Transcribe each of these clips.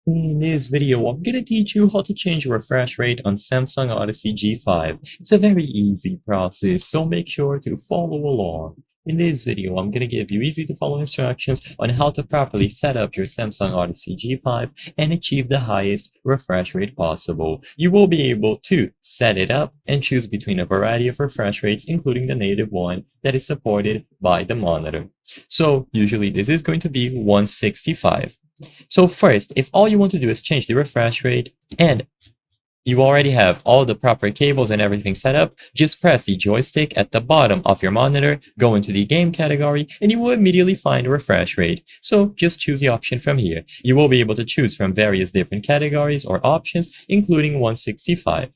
In this video, I'm gonna teach you how to change refresh rate on Samsung Odyssey G5. It's a very easy process, so make sure to follow along. In this video, I'm gonna give you easy to follow instructions on how to properly set up your Samsung Odyssey G5 and achieve the highest refresh rate possible. You will be able to set it up and choose between a variety of refresh rates, including the native one that is supported by the monitor. So usually this is going to be 165. So first, if all you want to do is change the refresh rate and you already have all the proper cables and everything set up, just press the joystick at the bottom of your monitor, go into the game category, and you will immediately find a refresh rate. So just choose the option from here. You will be able to choose from various different categories or options, including 165.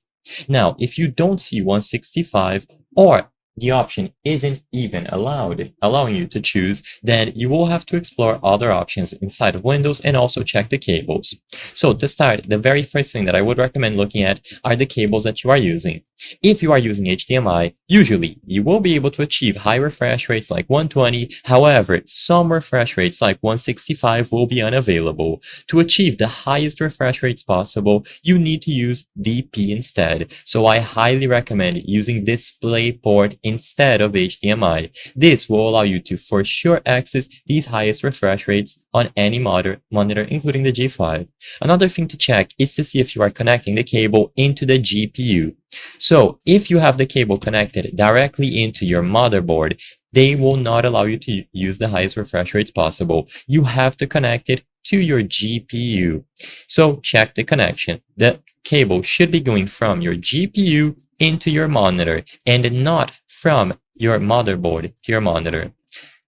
Now, if you don't see 165 or the option isn't even allowing you to choose, then you will have to explore other options inside of Windows and also check the cables. So to start, the very first thing that I would recommend looking at are the cables that you are using. If you are using HDMI, usually you will be able to achieve high refresh rates like 120. However, some refresh rates like 165 will be unavailable. To achieve the highest refresh rates possible, you need to use DP instead. So I highly recommend using DisplayPort instead of HDMI. This will allow you to for sure access these highest refresh rates on any monitor, including the G5. Another thing to check is to see if you are connecting the cable into the GPU. So if you have the cable connected directly into your motherboard, they will not allow you to use the highest refresh rates possible. You have to connect it to your GPU. So check the connection. The cable should be going from your GPU into your monitor and not from your motherboard to your monitor.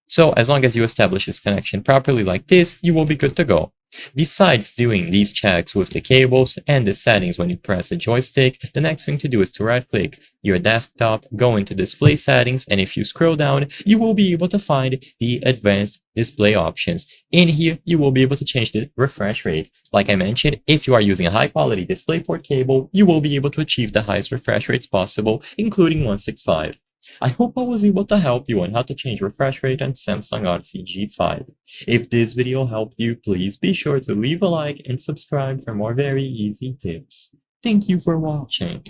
So as long as you establish this connection properly like this, you will be good to go. Besides doing these checks with the cables and the settings when you press the joystick, the next thing to do is to right-click your desktop, go into display settings, and if you scroll down, you will be able to find the advanced display options. In here, you will be able to change the refresh rate. Like I mentioned, if you are using a high-quality DisplayPort cable, you will be able to achieve the highest refresh rates possible, including 165. I hope I was able to help you on how to change refresh rate on Samsung Odyssey G5. If this video helped you, please be sure to leave a like and subscribe for more very easy tips. Thank you for watching.